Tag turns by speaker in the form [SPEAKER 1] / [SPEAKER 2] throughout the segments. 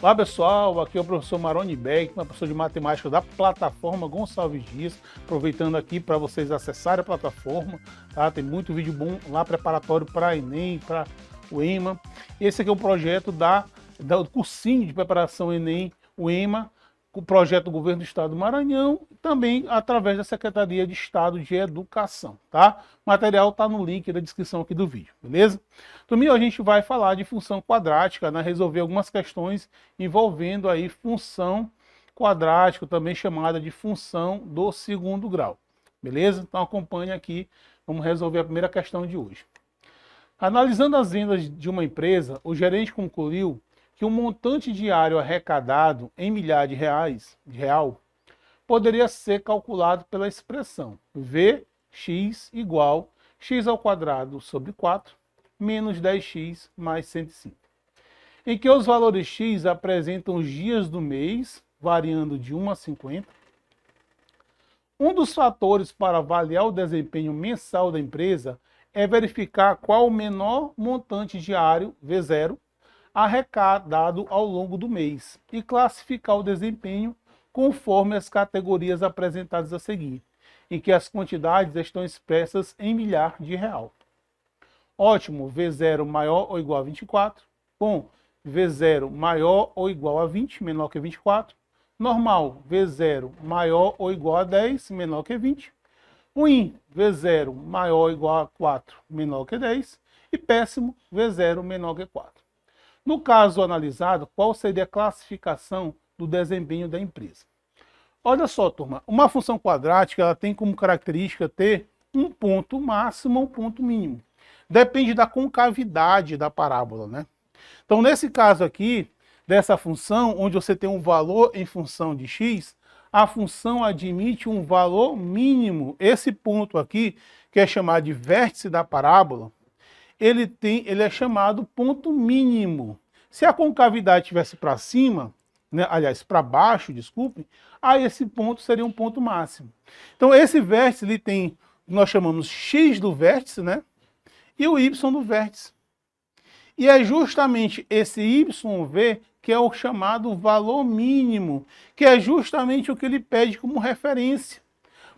[SPEAKER 1] Olá pessoal, aqui é o professor Maroni Beck, professor de matemática da plataforma Gonçalves Dias, aproveitando aqui para vocês acessarem a plataforma, tá? Tem muito vídeo bom lá preparatório para Enem, para o EMA. Esse aqui é um projeto do cursinho de preparação Enem, o EMA, o projeto do Governo do Estado do Maranhão, também através da Secretaria de Estado de Educação, tá? O material está no link da descrição aqui do vídeo, beleza? Domingo a gente vai falar de função quadrática, né? Resolver algumas questões envolvendo aí função quadrática, também chamada de função do segundo grau, beleza? Então acompanhe aqui, vamos resolver a primeira questão de hoje. Analisando as vendas de uma empresa, o gerente concluiu que o montante diário arrecadado em milhares de real poderia ser calculado pela expressão Vx igual x ao quadrado sobre 4 menos 10x mais 105, em que os valores x apresentam os dias do mês, variando de 1 a 50. Um dos fatores para avaliar o desempenho mensal da empresa é verificar qual o menor montante diário, V0, arrecadado ao longo do mês e classificar o desempenho conforme as categorias apresentadas a seguir, em que as quantidades estão expressas em milhar de real. Ótimo, V0 maior ou igual a 24. Bom, V0 maior ou igual a 20, menor que 24. Normal, V0 maior ou igual a 10, menor que 20. Ruim, V0 maior ou igual a 4, menor que 10. E péssimo, V0 menor que 4. No caso analisado, qual seria a classificação do desempenho da empresa? Olha só, turma, uma função quadrática ela tem como característica ter um ponto máximo ou um ponto mínimo. Depende da concavidade da parábola, né? Então, nesse caso aqui, dessa função, onde você tem um valor em função de x, a função admite um valor mínimo. Esse ponto aqui, que é chamado de vértice da parábola, ele é chamado ponto mínimo. Se a concavidade estivesse para cima, né, aliás, para baixo, desculpe, aí esse ponto seria um ponto máximo. Então esse vértice ele tem, nós chamamos x do vértice, né, e o y do vértice. E é justamente esse YV que é o chamado valor mínimo, que é justamente o que ele pede como referência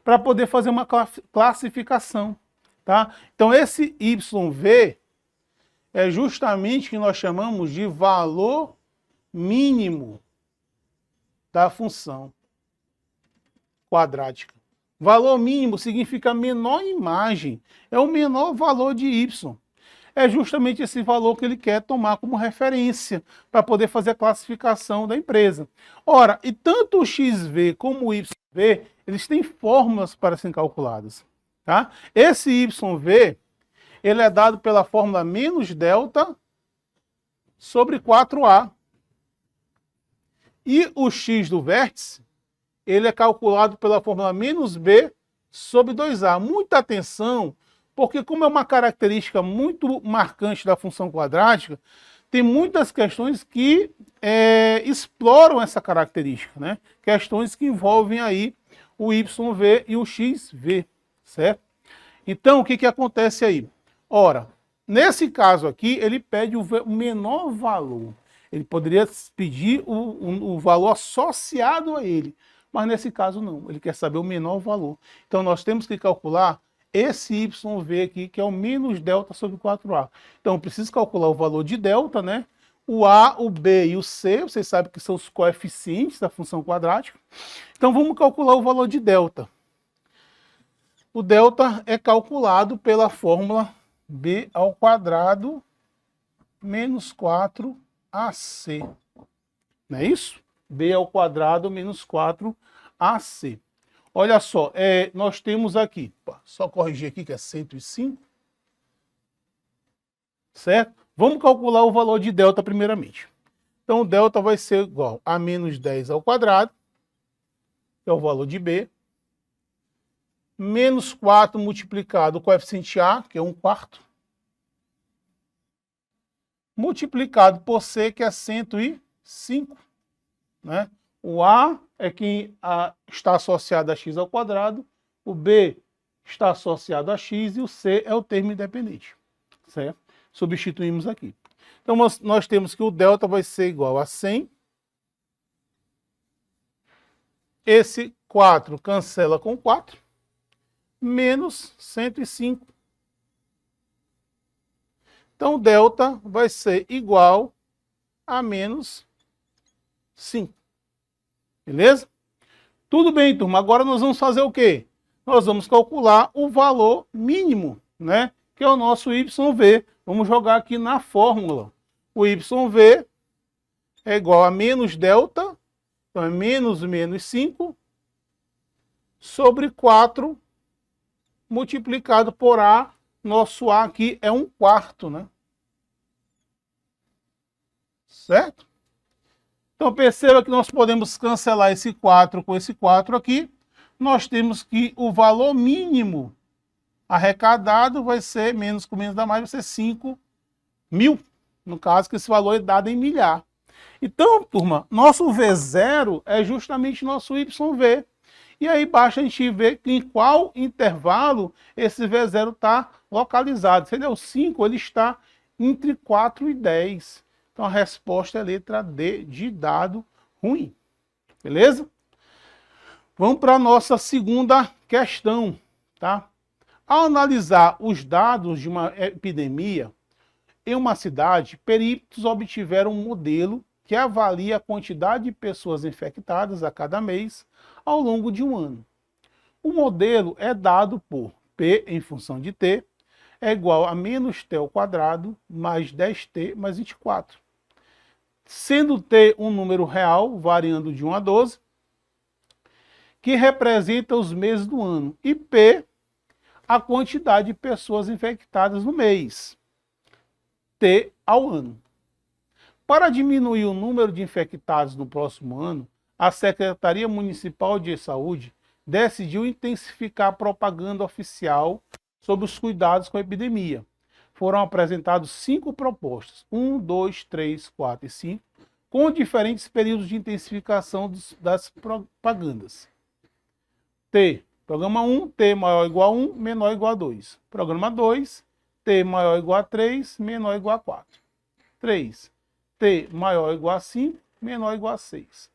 [SPEAKER 1] para poder fazer uma classificação. Tá? Então esse YV é justamente o que nós chamamos de valor mínimo da função quadrática. Valor mínimo significa menor imagem, é o menor valor de y. É justamente esse valor que ele quer tomar como referência para poder fazer a classificação da empresa. Ora, e tanto o XV como o YV, eles têm fórmulas para serem calculadas. Tá? Esse YV, ele é dado pela fórmula menos delta sobre 4A. E o x do vértice, ele é calculado pela fórmula menos B sobre 2A. Muita atenção, porque como é uma característica muito marcante da função quadrática, tem muitas questões que exploram essa característica, né? Questões que envolvem aí o YV e o XV. Certo? Então, o que acontece aí? Ora, nesse caso aqui, ele pede o menor valor. Ele poderia pedir o valor associado a ele, mas nesse caso não, ele quer saber o menor valor. Então, nós temos que calcular esse YV aqui, que é o menos delta sobre 4A. Então, eu preciso calcular o valor de delta, né? O A, o B e o C, vocês sabem que são os coeficientes da função quadrática. Então, vamos calcular o valor de delta. O delta é calculado pela fórmula b ao quadrado menos 4ac. Não é isso? b ao quadrado menos 4ac. Olha só, nós temos aqui, só corrigir aqui que é 105. Certo? Vamos calcular o valor de delta primeiramente. Então o delta vai ser igual a menos 10 ao quadrado, que é o valor de b, menos 4 multiplicado o coeficiente A, que é 1/4, multiplicado por C, que é 105. Né? O A é quem está associado a x ao quadrado, o B está associado a x e o C é o termo independente. Certo? Substituímos aqui. Então nós temos que o delta vai ser igual a 100 Esse 4 cancela com 4, menos 105. Então, delta vai ser igual a menos 5. Beleza? Tudo bem, turma. Agora nós vamos fazer o quê? Nós vamos calcular o valor mínimo, né? Que é o nosso YV. Vamos jogar aqui na fórmula. O YV é igual a menos delta, então é menos 5, sobre 4 multiplicado por A. Nosso A aqui é 1/4, né? Certo? Então perceba que nós podemos cancelar esse 4 com esse 4 aqui. Nós temos que o valor mínimo arrecadado vai ser, menos com menos dá mais, vai ser 5.000. No caso, que esse valor é dado em milhar. Então, turma, nosso V0 é justamente nosso YV. E aí basta a gente ver em qual intervalo esse V0 está localizado. Se ele é o 5, ele está entre 4 e 10. Então a resposta é a letra D, de dado ruim. Beleza? Vamos para a nossa segunda questão, tá? Ao analisar os dados de uma epidemia em uma cidade, peritos obtiveram um modelo que avalia a quantidade de pessoas infectadas a cada mês ao longo de um ano. O modelo é dado por P em função de T é igual a menos T ao quadrado mais 10T mais 24. Sendo T um número real, variando de 1 a 12, que representa os meses do ano, e P a quantidade de pessoas infectadas no mês, T ao ano. Para diminuir o número de infectados no próximo ano, a Secretaria Municipal de Saúde decidiu intensificar a propaganda oficial sobre os cuidados com a epidemia. Foram apresentados 5 propostas, 1, 2, 3, 4 e 5, com diferentes períodos de intensificação das propagandas. T, programa 1, T maior ou igual a 1, menor ou igual a 2. Programa 2, T maior ou igual a 3, menor ou igual a 4. 3, T maior ou igual a 5, menor ou igual a 6.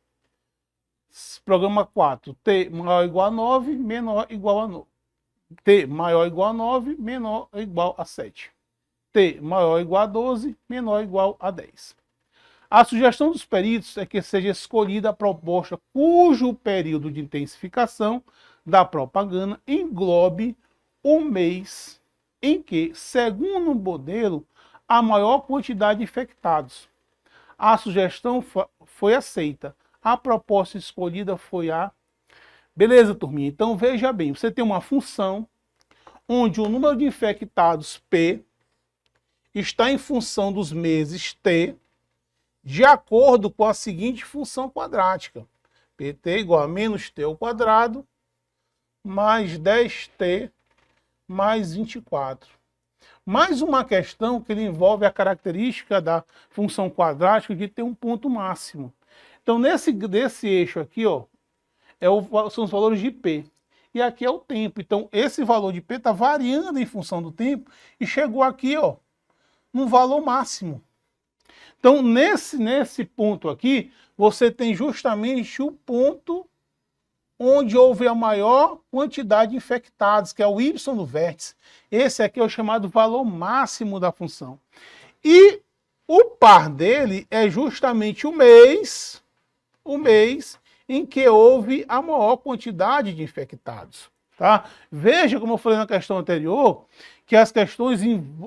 [SPEAKER 1] Programa 4, T maior ou igual a 9, menor ou igual a 9. T maior ou igual a 9, menor ou igual a 7. T maior ou igual a 12, menor ou igual a 10. A sugestão dos peritos é que seja escolhida a proposta cujo período de intensificação da propaganda englobe o mês em que, segundo o modelo, a maior quantidade de infectados. A sugestão foi aceita. A proposta escolhida foi a... Beleza, turminha? Então veja bem, você tem uma função onde o número de infectados P está em função dos meses T, de acordo com a seguinte função quadrática. PT igual a menos T ao quadrado, mais 10T, mais 24. Mais uma questão que envolve a característica da função quadrática de ter um ponto máximo. Então, desse eixo aqui, ó, são os valores de P. E aqui é o tempo. Então, esse valor de P está variando em função do tempo e chegou aqui, ó, no valor máximo. Então, nesse ponto aqui, você tem justamente o ponto onde houve a maior quantidade de infectados, que é o Y do vértice. Esse aqui é o chamado valor máximo da função. E o par dele é justamente o mês em que houve a maior quantidade de infectados. Tá? Veja, como eu falei na questão anterior, que as questões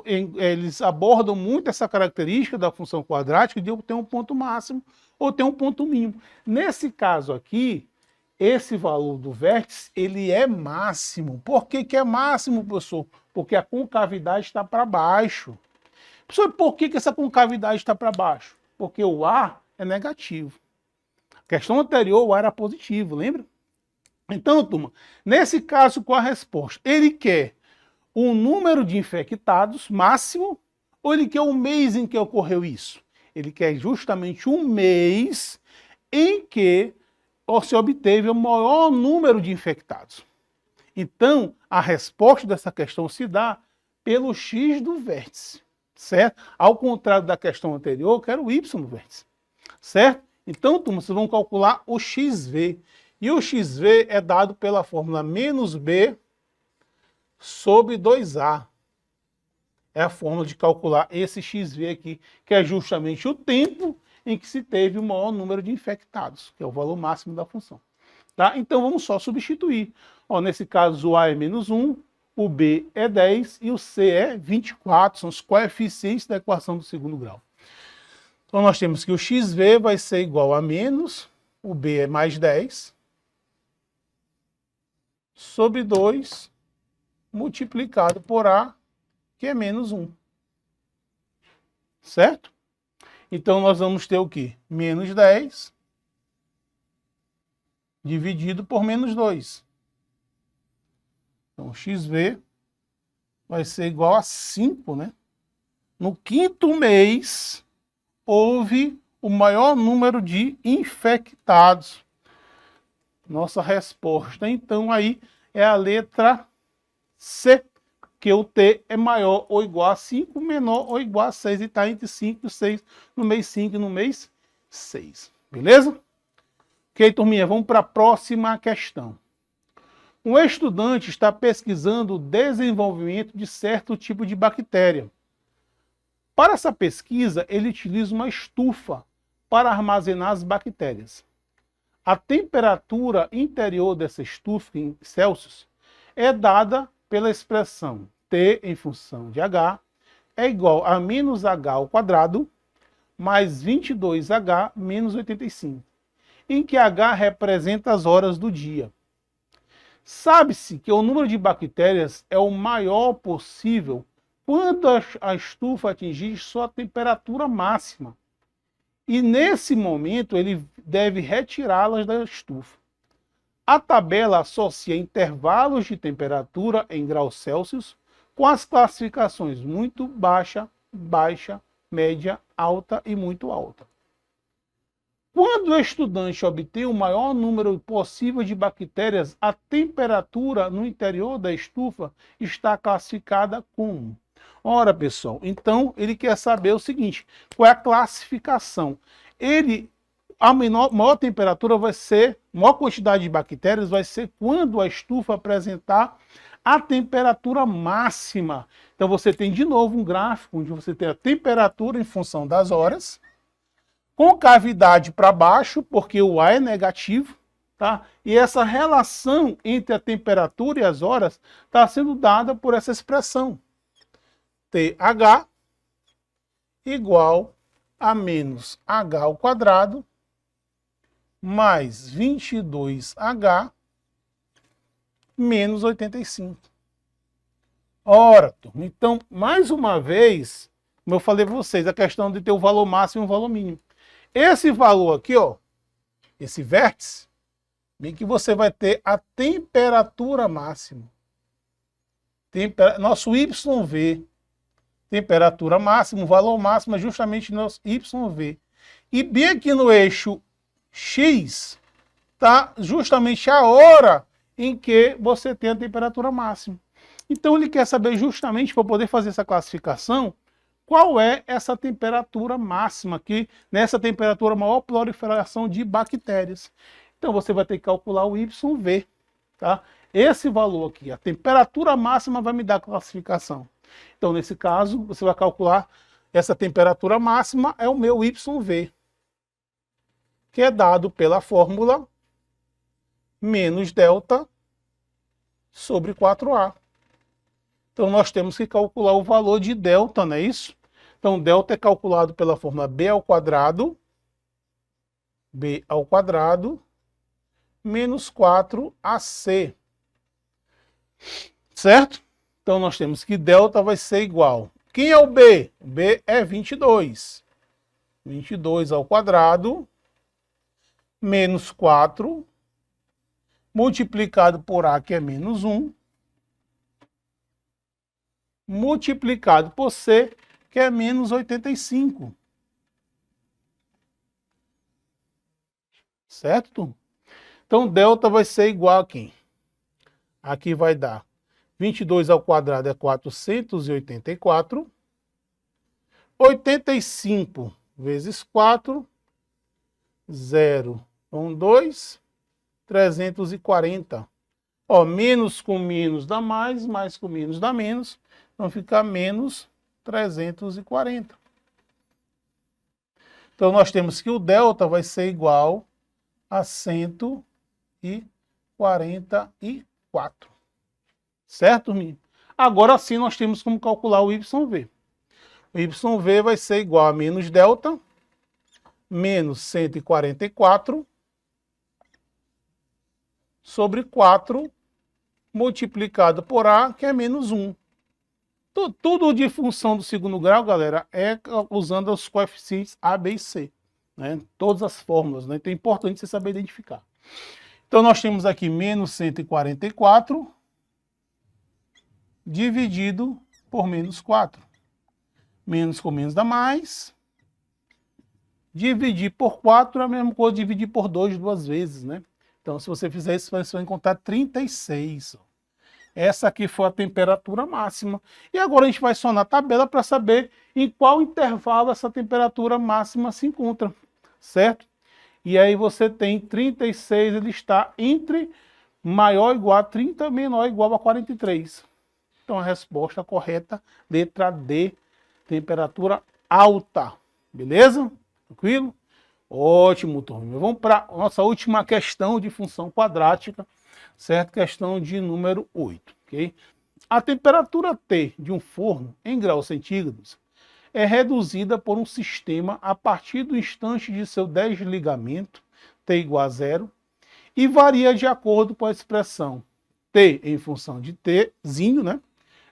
[SPEAKER 1] eles abordam muito essa característica da função quadrática de eu ter um ponto máximo ou ter um ponto mínimo. Nesse caso aqui, esse valor do vértice, ele é máximo. Por que que é máximo, professor? Porque a concavidade está para baixo. Professor, por que que essa concavidade está para baixo? Porque o A é negativo. A questão anterior, o A era positivo, lembra? Então, turma, nesse caso, qual a resposta? Ele quer o número de infectados máximo ou ele quer o mês em que ocorreu isso? Ele quer justamente um mês em que se obteve o maior número de infectados. Então, a resposta dessa questão se dá pelo x do vértice, certo? Ao contrário da questão anterior, que era o y do vértice, certo? Então, turma, vocês vão calcular o XV, E o XV é dado pela fórmula menos B sobre 2A. É a fórmula de calcular esse XV aqui, que é justamente o tempo em que se teve o maior número de infectados, que é o valor máximo da função. Tá? Então vamos só substituir. Ó, nesse caso o A é menos 1, o B é 10 e o C é 24, são os coeficientes da equação do segundo grau. Então nós temos que o XV vai ser igual a menos, o B é mais 10, sobre 2, multiplicado por A, que é menos 1. Certo? Então nós vamos ter o quê? Menos 10 dividido por menos 2. Então, XV vai ser igual a 5, né? No quinto mês, houve o maior número de infectados. Nossa resposta, então, aí é a letra C, que o T é maior ou igual a 5, menor ou igual a 6, e está entre 5 e 6 no mês 5 e no mês 6. Beleza? Ok, turminha, vamos para a próxima questão. Um estudante está pesquisando o desenvolvimento de certo tipo de bactéria. Para essa pesquisa, ele utiliza uma estufa para armazenar as bactérias. A temperatura interior dessa estufa, em Celsius, é dada pela expressão T em função de H é igual a menos H ao quadrado mais 22H menos 85, em que H representa as horas do dia. Sabe-se que o número de bactérias é o maior possível quando a estufa atingir sua temperatura máxima. E nesse momento ele deve retirá-las da estufa. A tabela associa intervalos de temperatura em graus Celsius com as classificações muito baixa, baixa, média, alta e muito alta. Quando o estudante obtém o maior número possível de bactérias, a temperatura no interior da estufa está classificada como. Ora, pessoal, então ele quer saber o seguinte, qual é a classificação? A maior temperatura vai ser, maior quantidade de bactérias vai ser quando a estufa apresentar a temperatura máxima. Então você tem de novo um gráfico onde você tem a temperatura em função das horas, com cavidade para baixo, porque o A é negativo, tá? E essa relação entre a temperatura e as horas está sendo dada por essa expressão. TH igual a menos H ao quadrado mais 22H menos 85. Ora, turma, então, mais uma vez, como eu falei para vocês, a questão de ter o valor máximo e o valor mínimo. Esse valor aqui, ó, esse vértice, bem que você vai ter a temperatura máxima. Nosso YV, temperatura máxima, o valor máximo é justamente nosso YV. E bem aqui no eixo X, está justamente a hora em que você tem a temperatura máxima. Então ele quer saber justamente, para poder fazer essa classificação, qual é essa temperatura máxima aqui, nessa temperatura maior proliferação de bactérias. Então você vai ter que calcular o YV, tá? Esse valor aqui, a temperatura máxima vai me dar a classificação. Então nesse caso, você vai calcular essa temperatura máxima, é o meu YV, que é dado pela fórmula menos delta sobre 4A. Então nós temos que calcular o valor de delta, não é isso? Então, delta é calculado pela fórmula B ao quadrado menos 4AC. Certo? Então, nós temos que delta vai ser igual. Quem é o B? O B é 22. 22 ao quadrado menos 4 multiplicado por A, que é menos 1, multiplicado por C, que é menos 85. Certo? Então, delta vai ser igual a quem? Aqui vai dar 22 ao quadrado é 484. 85 vezes 4, 0, 2, 340. Ó, menos com menos dá mais com menos dá menos. Então fica menos 340. Então nós temos que o delta vai ser igual a 144. Certo, menino? Agora sim nós temos como calcular o YV. O YV vai ser igual a menos delta, menos 144, sobre 4, multiplicado por A, que é menos 1. Tudo de função do segundo grau, galera, é usando os coeficientes A, B e C. Né? Todas as fórmulas, né? Então é importante você saber identificar. Então nós temos aqui menos 144 dividido por menos 4. Menos com menos dá mais. Dividir por 4 é a mesma coisa de dividir por 2 duas vezes, né? Então se você fizer isso, você vai encontrar 36. Essa aqui foi a temperatura máxima. E agora a gente vai só na tabela para saber em qual intervalo essa temperatura máxima se encontra, certo? E aí você tem 36, ele está entre maior ou igual a 30, menor ou igual a 43. Então a resposta correta, letra D, temperatura alta. Beleza? Tranquilo? Ótimo, turma. Vamos para a nossa última questão de função quadrática, certo? Questão de número 8, ok? A temperatura T de um forno em graus centígrados é reduzida por um sistema a partir do instante de seu desligamento, T igual a 0, e varia de acordo com a expressão T em função de Tzinho, né?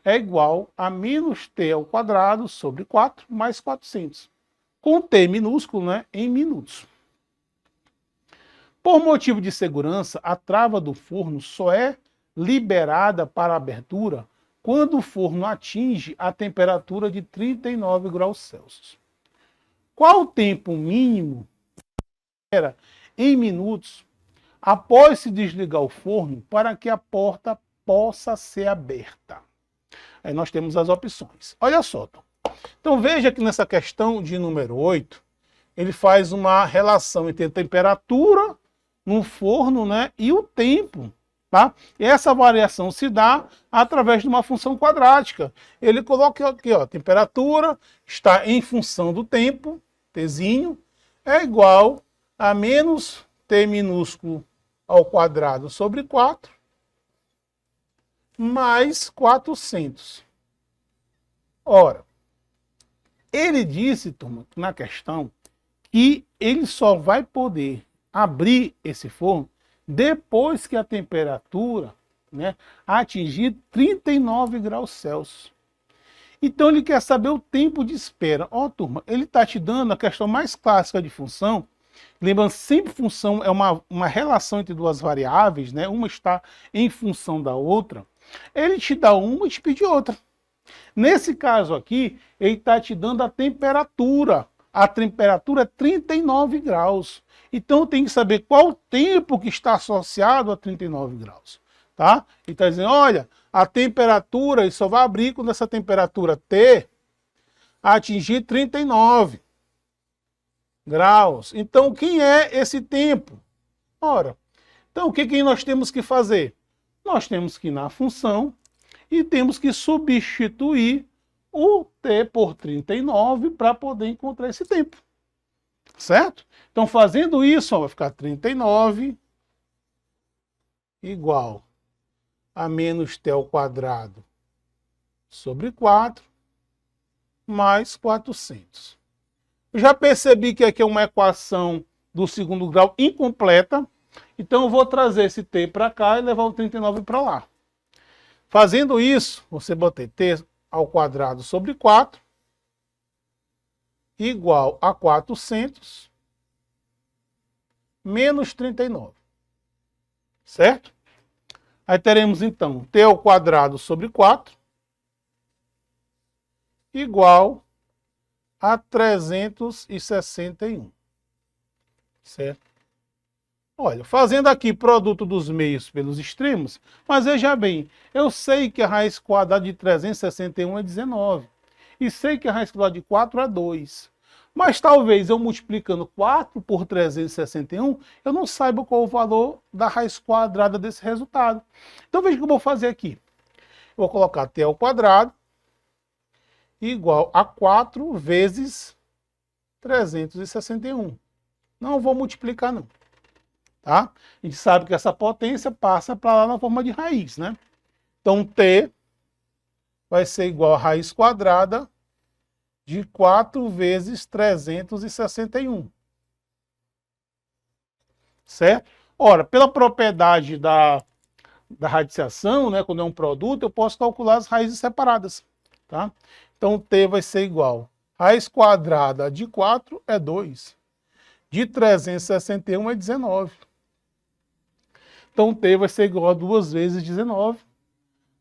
[SPEAKER 1] É igual a menos T ao quadrado sobre 4 mais 400, com T minúsculo, né, em minutos. Por motivo de segurança, a trava do forno só é liberada para a abertura quando o forno atinge a temperatura de 39 graus Celsius. Qual o tempo mínimo era em minutos após se desligar o forno para que a porta possa ser aberta? Aí nós temos as opções. Olha só, Tom. Então veja que nessa questão de número 8, ele faz uma relação entre a temperatura no forno, né, e o tempo. Tá? E essa variação se dá através de uma função quadrática. Ele coloca aqui, ó, temperatura está em função do tempo, Tzinho, é igual a menos T minúsculo ao quadrado sobre 4, mais 400. Ora, ele disse, turma, na questão, que ele só vai poder abrir esse forno depois que a temperatura, né, atingir 39 graus Celsius. Então ele quer saber o tempo de espera. Ó, turma, ele está te dando a questão mais clássica de função. Lembrando, sempre função é uma relação entre duas variáveis, né? Uma está em função da outra. Ele te dá uma e te pede outra. Nesse caso aqui, ele está te dando a temperatura. A temperatura é 39 graus. Então tem que saber qual o tempo que está associado a 39 graus. Tá? Ele está dizendo, olha, a temperatura, ele só vai abrir quando essa temperatura T atingir 39 graus. Então, quem é esse tempo? Ora, então o que nós temos que fazer? Nós temos que ir na função e temos que substituir o T por 39 para poder encontrar esse tempo. Certo? Então, fazendo isso, ó, vai ficar 39 igual a menos T ao quadrado sobre 4 mais 400. Eu já percebi que aqui é uma equação do segundo grau incompleta, então eu vou trazer esse T para cá e levar o 39 para lá. Fazendo isso, você bota T ao quadrado sobre 4 igual a 400 menos 39. Certo? Aí teremos então T ao quadrado sobre 4 igual a 361. Certo? Olha, fazendo aqui produto dos meios pelos extremos, mas veja bem, eu sei que a raiz quadrada de 361 é 19. E sei que a raiz quadrada de 4 é 2. Mas talvez eu multiplicando 4 por 361, eu não saiba qual o valor da raiz quadrada desse resultado. Então veja o que eu vou fazer aqui. Eu vou colocar t ao quadrado igual a 4 vezes 361. Não vou multiplicar não. Tá? A gente sabe que essa potência passa para lá na forma de raiz, né? Então t vai ser igual a raiz quadrada de 4 vezes 361. Certo? Ora, pela propriedade da radiciação, né, quando é um produto, eu posso calcular as raízes separadas. Tá? Então, t vai ser igual a raiz quadrada de 4 é 2. De 361 é 19. Então, t vai ser igual a 2 vezes 19.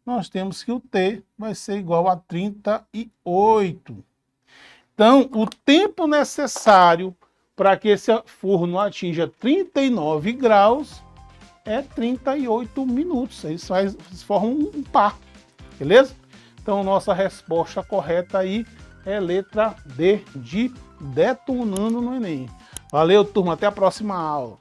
[SPEAKER 1] Nós temos que o t vai ser igual a 38. Então, o tempo necessário para que esse forno atinja 39 graus é 38 minutos. Isso forma um par, beleza? Então, nossa resposta correta aí é letra D, de detonando no Enem. Valeu, turma. Até a próxima aula.